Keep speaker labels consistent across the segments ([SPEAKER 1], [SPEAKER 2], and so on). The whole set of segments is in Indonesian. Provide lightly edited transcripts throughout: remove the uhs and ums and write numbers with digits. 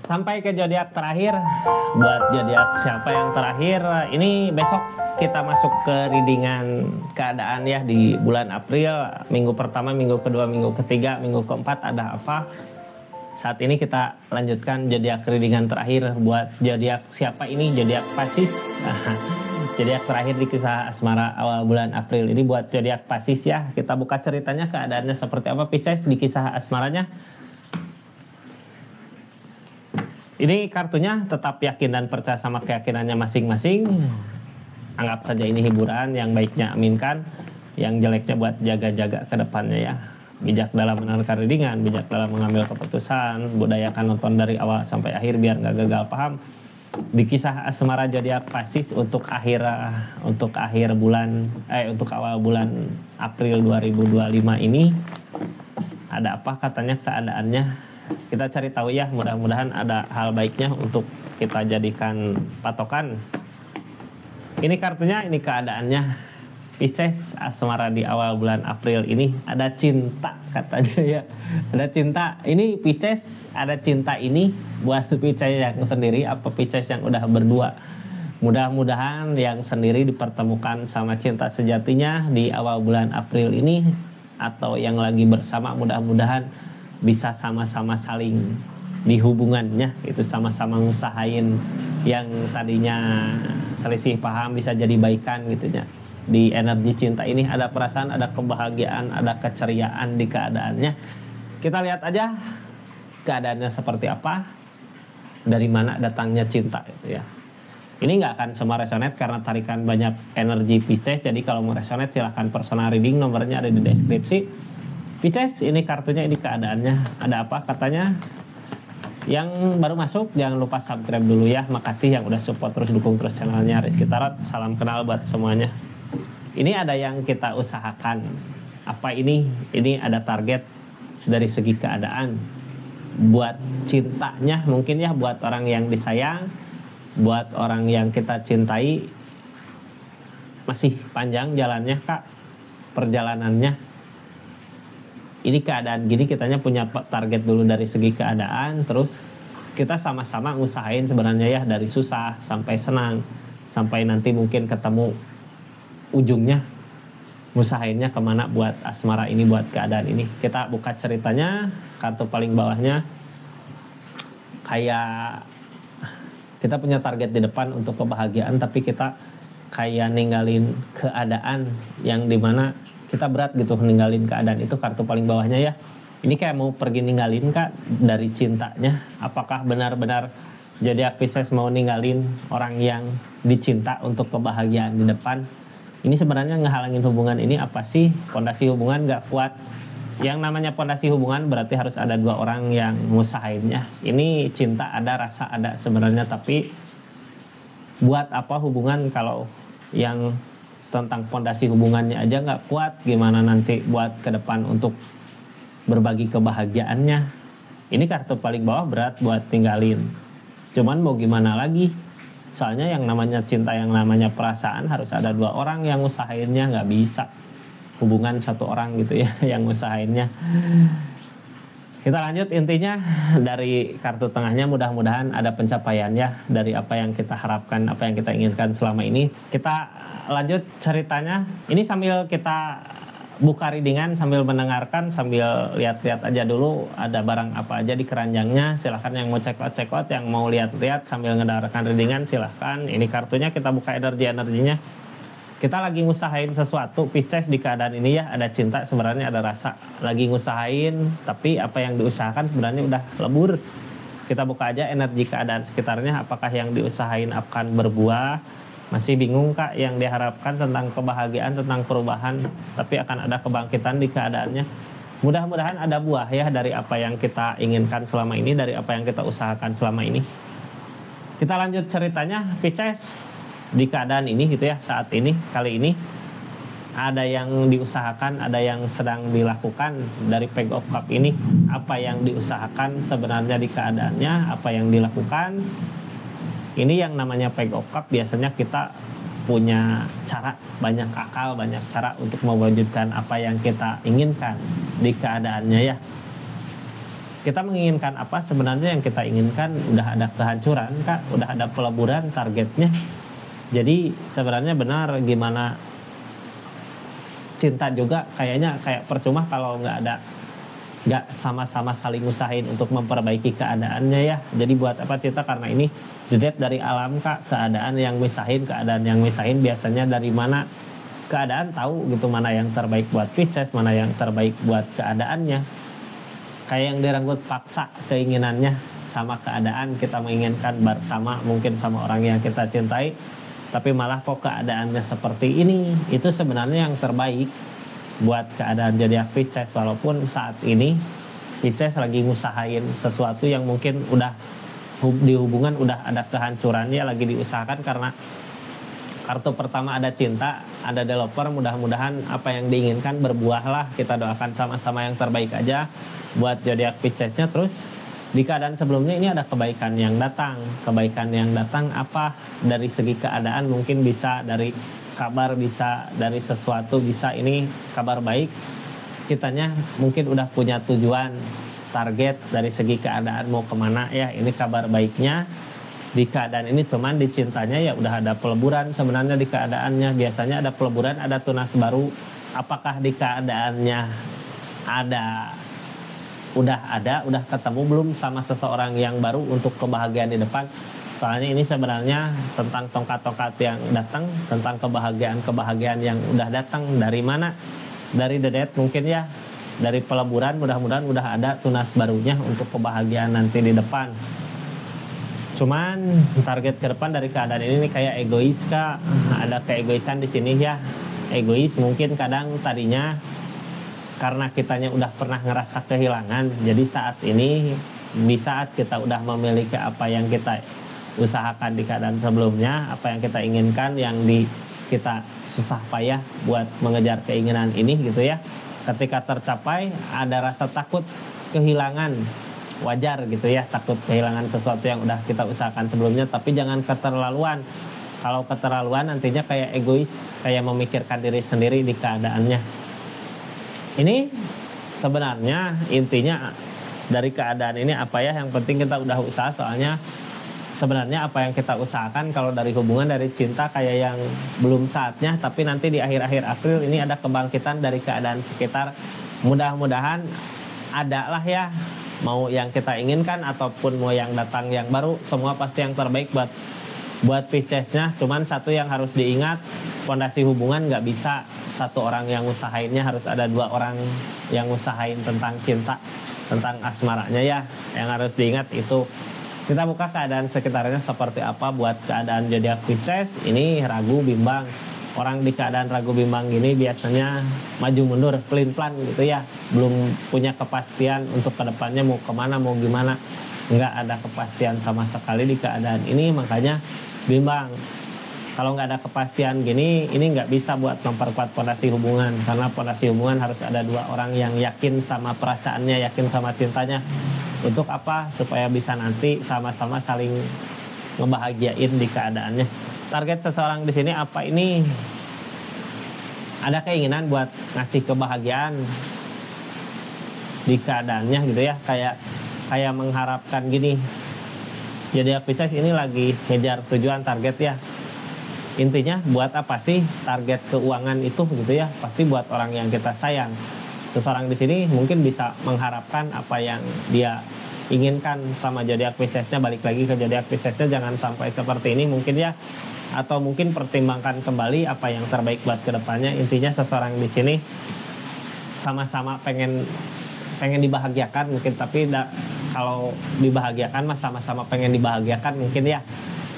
[SPEAKER 1] Sampai ke zodiak terakhir. Buat zodiak siapa yang terakhir, ini besok kita masuk ke readingan keadaan ya di bulan April. Minggu pertama, minggu kedua, minggu ketiga, minggu keempat ada apa. Saat ini kita lanjutkan zodiak readingan terakhir buat zodiak siapa ini, zodiak Pisces. Zodiak terakhir di kisah asmara awal bulan April ini buat zodiak Pisces ya. Kita buka ceritanya, keadaannya seperti apa Pisces di kisah asmaranya. Ini kartunya tetap yakin dan percaya sama keyakinannya masing-masing. Anggap saja ini hiburan, yang baiknya aminkan, yang jeleknya buat jaga-jaga ke depannya ya. Bijak dalam menentukan readingan, bijak dalam mengambil keputusan, budayakan nonton dari awal sampai akhir biar nggak gagal paham. Di kisah asmara zodiak Pisces untuk awal bulan April 2025 ini ada apa katanya keadaannya? Kita cari tahu ya, mudah-mudahan ada hal baiknya untuk kita jadikan patokan. Ini kartunya, ini keadaannya Pisces asmara di awal bulan April ini ada cinta katanya ya. Ada cinta. Ini Pisces ada cinta ini buat Pisces yang sendiri apa Pisces yang udah berdua. Mudah-mudahan yang sendiri dipertemukan sama cinta sejatinya di awal bulan April ini, atau yang lagi bersama mudah-mudahan bisa sama-sama saling di hubungannya, itu sama-sama ngusahain yang tadinya selisih paham bisa jadi baikan gitu ya. Di energi cinta ini ada perasaan, ada kebahagiaan, ada keceriaan di keadaannya. Kita lihat aja keadaannya seperti apa, dari mana datangnya cinta itu ya. Ini nggak akan semua resonate karena tarikan banyak energi Pisces, jadi kalau mau resonate silahkan personal reading, nomornya ada di deskripsi. Pisces, ini kartunya, ini keadaannya. Ada apa katanya? Yang baru masuk jangan lupa subscribe dulu ya. Makasih yang udah support terus, dukung terus channelnya Rizky Tarot. Salam kenal buat semuanya. Ini ada yang kita usahakan. Apa ini? Ini ada target dari segi keadaan. Buat cintanya mungkin ya, buat orang yang disayang, buat orang yang kita cintai. Masih panjang jalannya Kak, perjalanannya. Ini keadaan gini, kitanya punya target dulu dari segi keadaan, terus kita sama-sama ngusahain sebenarnya ya, dari susah sampai senang, sampai nanti mungkin ketemu ujungnya, ngusahainnya kemana buat asmara ini, buat keadaan ini. Kita buka ceritanya, kartu paling bawahnya kayak kita punya target di depan untuk kebahagiaan, tapi kita kayak ninggalin keadaan yang dimana kita berat gitu ninggalin keadaan itu. Kartu paling bawahnya ya, ini kayak mau pergi ninggalin Kak dari cintanya. Apakah benar-benar zodiak Pisces mau ninggalin orang yang dicinta untuk kebahagiaan di depan? Ini sebenarnya ngehalangin hubungan ini apa sih? Pondasi hubungan gak kuat. Yang namanya pondasi hubungan berarti harus ada dua orang yang ngusahainnya. Ini cinta ada, rasa ada sebenarnya, tapi buat apa hubungan kalau yang tentang pondasi hubungannya aja nggak kuat, gimana nanti buat ke depan untuk berbagi kebahagiaannya. Ini kartu paling bawah berat buat tinggalin. Cuman mau gimana lagi? Soalnya yang namanya cinta, yang namanya perasaan harus ada dua orang yang usahainnya, nggak bisa hubungan satu orang gitu ya yang usahainnya. Kita lanjut, intinya dari kartu tengahnya mudah-mudahan ada pencapaian ya dari apa yang kita harapkan, apa yang kita inginkan selama ini. Kita lanjut ceritanya. Ini sambil kita buka readingan, sambil mendengarkan, sambil lihat-lihat aja dulu ada barang apa aja di keranjangnya. Silahkan yang mau check out, yang mau lihat-lihat sambil ngedengarkan readingan silahkan. Ini kartunya, kita buka energinya. Kita lagi ngusahain sesuatu Pisces di keadaan ini ya, ada cinta sebenarnya, ada rasa, lagi ngusahain, tapi apa yang diusahakan sebenarnya udah lebur. Kita buka aja energi keadaan sekitarnya, apakah yang diusahain akan berbuah? Masih bingung Kak, yang diharapkan tentang kebahagiaan, tentang perubahan, tapi akan ada kebangkitan di keadaannya. Mudah-mudahan ada buah ya dari apa yang kita inginkan selama ini, dari apa yang kita usahakan selama ini. Kita lanjut ceritanya, Pisces di keadaan ini gitu ya, saat ini, kali ini ada yang diusahakan, ada yang sedang dilakukan. Dari Page of Cup ini, apa yang diusahakan sebenarnya di keadaannya, apa yang dilakukan. Ini yang namanya Page of Cup, biasanya kita punya cara, banyak akal, banyak cara untuk mewujudkan apa yang kita inginkan di keadaannya ya. kita menginginkan apa sebenarnya yang kita inginkan udah ada kehancuran Kak, udah ada peleburan targetnya. Jadi sebenarnya benar gimana cinta juga kayaknya kayak percuma kalau nggak sama-sama saling usahain untuk memperbaiki keadaannya ya. Jadi buat apa cinta, karena ini dilihat dari alam Kak, keadaan yang misahin biasanya dari mana keadaan tahu gitu mana yang terbaik buat Pisces, mana yang terbaik buat keadaannya. Kayak yang direnggut paksa keinginannya sama keadaan, kita menginginkan bersama mungkin sama orang yang kita cintai, tapi malah kok keadaannya seperti ini. Itu sebenarnya yang terbaik buat keadaan zodiak Pisces, walaupun saat ini Pisces lagi ngusahain sesuatu yang mungkin udah di hubungan udah ada kehancurannya, lagi diusahakan karena kartu pertama ada cinta, ada developer, mudah-mudahan apa yang diinginkan berbuah lah. Kita doakan sama-sama yang terbaik aja buat zodiak Piscesnya. Terus di keadaan sebelumnya ini ada kebaikan yang datang. Kebaikan yang datang apa? Dari segi keadaan mungkin bisa dari kabar, bisa dari sesuatu, bisa ini kabar baik. Kitanya mungkin udah punya tujuan, target dari segi keadaan mau kemana ya, ini kabar baiknya. Di keadaan ini cuman di cintanya ya udah ada peleburan sebenarnya di keadaannya. Biasanya ada peleburan, ada tunas baru. Apakah di keadaannya udah ketemu belum sama seseorang yang baru untuk kebahagiaan di depan? Soalnya ini sebenarnya tentang tongkat-tongkat yang datang, tentang kebahagiaan yang udah datang. Dari mana? Dari The Death mungkin ya, dari peleburan. Mudah-mudahan udah ada tunas barunya untuk kebahagiaan nanti di depan. Cuman target ke depan dari keadaan ini kayak egois Kak, ada keegoisan di sini ya. Egois mungkin kadang tadinya karena kitanya udah pernah ngerasa kehilangan, jadi saat ini di saat kita udah memiliki apa yang kita usahakan di keadaan sebelumnya, apa yang kita inginkan, yang kita susah payah buat mengejar keinginan ini gitu ya. Ketika tercapai ada rasa takut kehilangan, wajar gitu ya, takut kehilangan sesuatu yang udah kita usahakan sebelumnya, tapi jangan keterlaluan. Kalau keterlaluan nantinya kayak egois, kayak memikirkan diri sendiri di keadaannya. Ini sebenarnya intinya dari keadaan ini apa ya, yang penting kita udah usaha. Soalnya sebenarnya apa yang kita usahakan kalau dari hubungan, dari cinta kayak yang belum saatnya, tapi nanti di akhir-akhir April ini ada kebangkitan dari keadaan sekitar. Mudah-mudahan ada lah ya, mau yang kita inginkan ataupun mau yang datang yang baru, semua pasti yang terbaik buat Piscesnya. Cuman satu yang harus diingat, fondasi hubungan nggak bisa satu orang yang usahainnya, harus ada dua orang yang usahain tentang cinta, tentang asmaranya ya. Yang harus diingat itu. Kita buka keadaan sekitarnya seperti apa buat keadaan zodiak Pisces. Ini ragu bimbang. Orang di keadaan ragu bimbang gini biasanya maju mundur, pelin-pelan gitu ya. Belum punya kepastian untuk kedepannya mau kemana, mau gimana. Nggak ada kepastian sama sekali di keadaan ini, makanya bimbang. Kalau nggak ada kepastian gini, ini nggak bisa buat memperkuat fondasi hubungan. Karena fondasi hubungan harus ada dua orang yang yakin sama perasaannya, yakin sama cintanya. Untuk apa? Supaya bisa nanti sama-sama saling ngebahagiain di keadaannya. Target seseorang di sini apa? Ini ada keinginan buat ngasih kebahagiaan di keadaannya gitu ya, kayak mengharapkan gini. Jadi Pisces ini lagi ngejar tujuan, target ya. Intinya buat apa sih target keuangan itu gitu ya? Pasti buat orang yang kita sayang. Seseorang di sini mungkin bisa mengharapkan apa yang dia inginkan sama zodiak Piscesnya. Balik lagi ke zodiak Piscesnya, jangan sampai seperti ini mungkin ya. Atau mungkin pertimbangkan kembali apa yang terbaik buat kedepannya. Intinya seseorang di sini sama-sama pengen dibahagiakan mungkin, tapi kalau dibahagiakan mah sama-sama pengen dibahagiakan mungkin ya.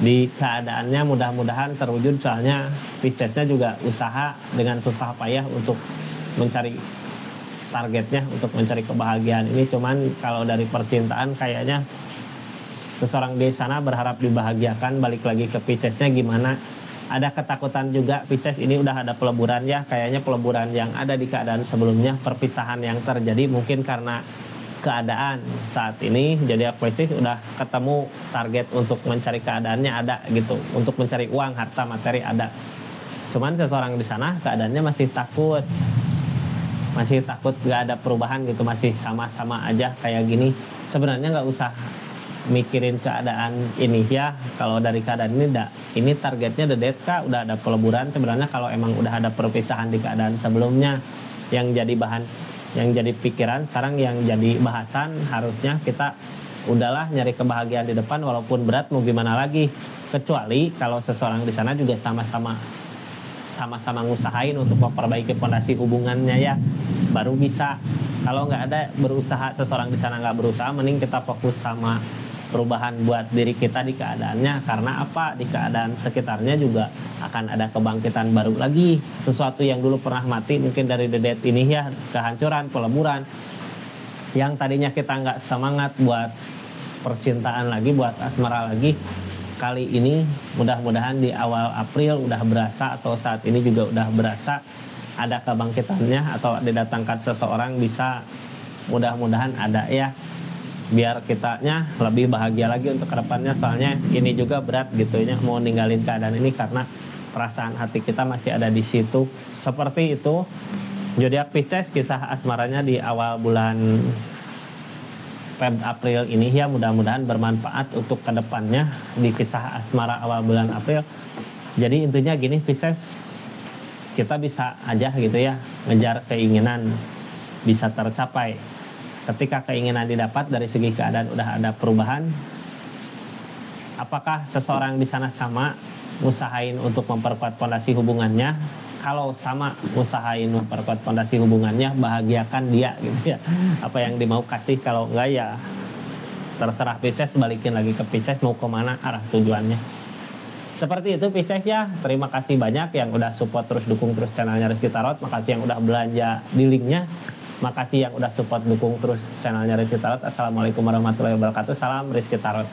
[SPEAKER 1] Di keadaannya mudah-mudahan terwujud, soalnya Piscesnya juga usaha dengan susah payah untuk mencari targetnya, untuk mencari kebahagiaan ini. Cuman kalau dari percintaan kayaknya seseorang di sana berharap dibahagiakan. Balik lagi ke Piscesnya gimana, ada ketakutan juga. Pisces ini udah ada peleburan ya, kayaknya peleburan yang ada di keadaan sebelumnya, perpisahan yang terjadi mungkin karena keadaan saat ini. Jadi Pisces udah ketemu target untuk mencari keadaannya ada gitu, untuk mencari uang, harta, materi ada. Cuman seseorang di sana keadaannya masih takut. masih takut nggak ada perubahan gitu, masih sama-sama aja kayak gini, sebenarnya nggak usah mikirin keadaan ini ya. Kalau dari keadaan ini targetnya the dead kah, udah ada peleburan. Sebenarnya kalau emang udah ada perpisahan di keadaan sebelumnya, yang jadi bahan, yang jadi pikiran sekarang, yang jadi bahasan, harusnya kita udahlah nyari kebahagiaan di depan walaupun berat, mau gimana lagi. Kecuali kalau seseorang di sana juga sama-sama ngusahain untuk memperbaiki fondasi hubungannya ya, baru bisa. Kalau nggak ada berusaha, seseorang di sana nggak berusaha, mending kita fokus sama perubahan buat diri kita di keadaannya. Karena apa, di keadaan sekitarnya juga akan ada kebangkitan baru lagi. Sesuatu yang dulu pernah mati mungkin dari the dead ini ya, kehancuran, peleburan. Yang tadinya kita nggak semangat buat percintaan lagi, buat asmara lagi, kali ini mudah-mudahan di awal April udah berasa, atau saat ini juga udah berasa ada kebangkitannya, atau didatangkan seseorang, bisa mudah-mudahan ada ya, biar kitanya lebih bahagia lagi untuk kedepannya. Soalnya ini juga berat gitu ya, mau ninggalin keadaan ini karena perasaan hati kita masih ada di situ. Seperti itu zodiak Pisces, kisah asmaranya di awal bulan April ini ya, mudah-mudahan bermanfaat untuk kedepannya di kisah asmara awal bulan April. Jadi intinya gini Pisces, kita bisa aja gitu ya ngejar keinginan, bisa tercapai. Ketika keinginan didapat, dari segi keadaan udah ada perubahan. Apakah seseorang di sana sama usahain untuk memperkuat fondasi hubungannya? Kalau sama usahain memperkuat fondasi hubungannya, bahagiakan dia gitu ya. Apa yang dimau kasih, kalau enggak ya terserah Pisces, balikin lagi ke Pisces mau kemana arah tujuannya. Seperti itu Pisces ya. Terima kasih banyak yang udah support, terus dukung terus channelnya Rizky Tarot. Makasih yang udah belanja di linknya. Makasih yang udah support, dukung terus channelnya Rizky Tarot. Assalamualaikum warahmatullahi wabarakatuh. Salam Rizky Tarot.